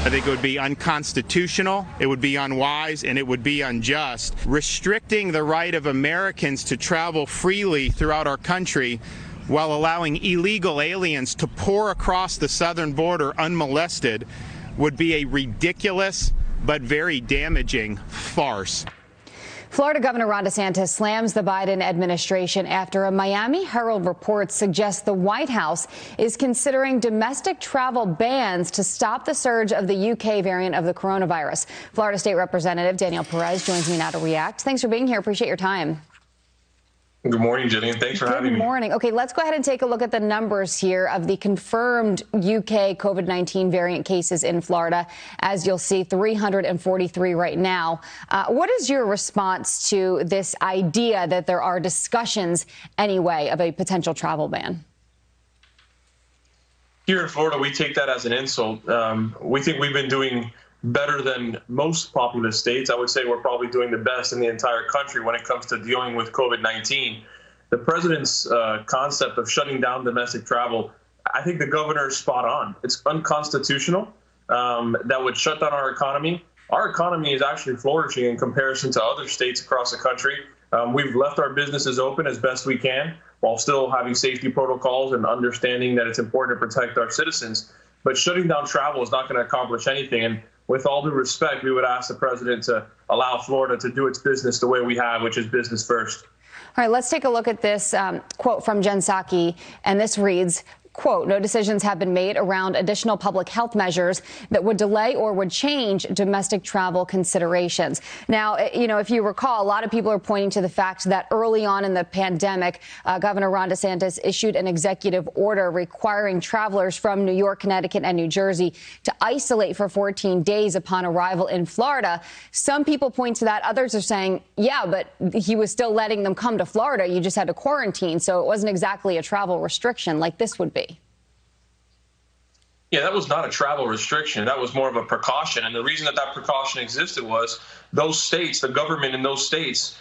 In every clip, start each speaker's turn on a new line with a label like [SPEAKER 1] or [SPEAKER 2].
[SPEAKER 1] I think it would be unconstitutional, it would be unwise, and it would be unjust. Restricting the right of Americans to travel freely throughout our country while allowing illegal aliens to pour across the southern border unmolested would be a ridiculous but very damaging farce.
[SPEAKER 2] Florida Governor Ron DeSantis slams the Biden administration after a Miami Herald report suggests the White House is considering domestic travel bans to stop the surge of the UK variant of the coronavirus. Florida State Representative Daniel Perez joins me now to react. Thanks for being here. Appreciate your time.
[SPEAKER 3] Good morning, Jillian. Thanks for having me.
[SPEAKER 2] Good morning. Okay, let's go ahead and take a look at the numbers here of the confirmed UK COVID-19 variant cases in Florida. As you'll see, 343 right now. What is your response to this idea that there are discussions anyway of a potential travel ban?
[SPEAKER 3] Here in Florida, we take that as an insult. We think we've been doing better than most populous states. I would say we're probably doing the best in the entire country when it comes to dealing with COVID-19. The president's concept of shutting down domestic travel, I think the governor is spot on. It's unconstitutional. That would shut down our economy. Our economy is actually flourishing in comparison to other states across the country. We've left our businesses open as best we can while still having safety protocols and understanding that it's important to protect our citizens. But shutting down travel is not going to accomplish anything. And with all due respect, we would ask the president to allow Florida to do its business the way we have, which is business first.
[SPEAKER 2] All right, let's take a look at this quote from Jen Psaki, and this reads, quote, no decisions have been made around additional public health measures that would delay or would change domestic travel considerations. Now, you know, if you recall, a lot of people are pointing to the fact that early on in the pandemic, Governor Ron DeSantis issued an executive order requiring travelers from New York, Connecticut and New Jersey to isolate for 14 days upon arrival in Florida. Some people point to that. Others are saying, yeah, but he was still letting them come to Florida. You just had to quarantine. So it wasn't exactly a travel restriction like this would be.
[SPEAKER 3] Yeah, that was not a travel restriction. That was more of a precaution. And the reason that precaution existed was those states, the government in those states,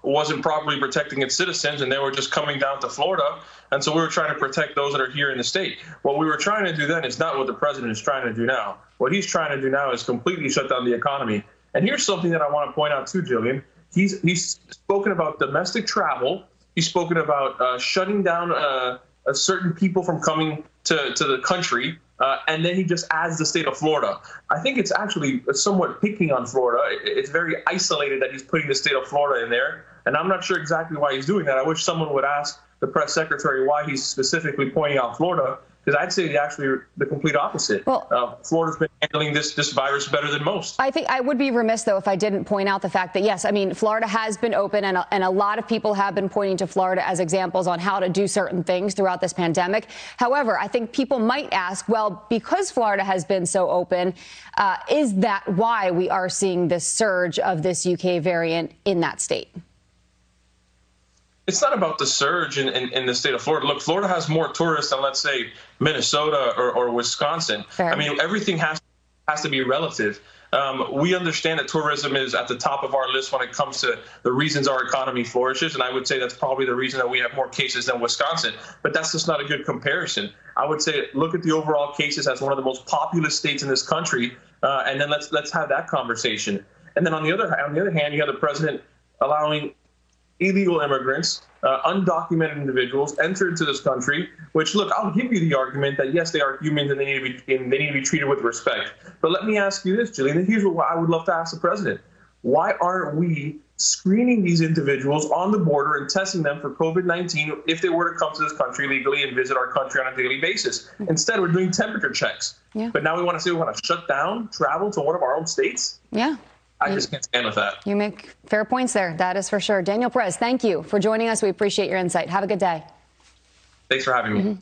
[SPEAKER 3] wasn't properly protecting its citizens, and they were just coming down to Florida. And so we were trying to protect those that are here in the state. What we were trying to do then is not what the president is trying to do now. What he's trying to do now is completely shut down the economy. And here's something that I want to point out too, Jillian. He's spoken about domestic travel. He's spoken about shutting down certain people from coming to the country, and then he just adds the state of Florida. I think it's actually somewhat picking on Florida. It's very isolated that he's putting the state of Florida in there, and I'm not sure exactly why he's doing that. I wish someone would ask the press secretary why he's specifically pointing out Florida, because I'd say actually the complete opposite. Well, Florida's been handling this virus better than most.
[SPEAKER 2] I think I would be remiss, though, if I didn't point out the fact that, yes, I mean, Florida has been open, and a lot of people have been pointing to Florida as examples on how to do certain things throughout this pandemic. However, I think people might ask, well, because Florida has been so open, is that why we are seeing this surge of this UK variant in that state?
[SPEAKER 3] It's not about the surge in the state of Florida. Look, Florida has more tourists than, let's say, Minnesota or Wisconsin.
[SPEAKER 2] Fair.
[SPEAKER 3] I mean, everything has to be relative. We understand that tourism is at the top of our list when it comes to the reasons our economy flourishes, and I would say that's probably the reason that we have more cases than Wisconsin. But that's just not a good comparison. I would say look at the overall cases as one of the most populous states in this country, and then let's have that conversation. And then on the other hand, you have the president allowing illegal immigrants, undocumented individuals enter into this country, which, look, I'll give you the argument that, yes, they are humans and they need to be treated with respect. But let me ask you this, Jillian, and here's what I would love to ask the president. Why aren't we screening these individuals on the border and testing them for COVID-19 if they were to come to this country legally and visit our country on a daily basis? Instead, we're doing temperature checks.
[SPEAKER 2] Yeah.
[SPEAKER 3] But now we want to say we want to shut down travel to one of our own states?
[SPEAKER 2] Yeah.
[SPEAKER 3] I just can't stand with that.
[SPEAKER 2] You make fair points there. That is for sure. Daniel Perez, thank you for joining us. We appreciate your insight. Have a good day.
[SPEAKER 3] Thanks for having me.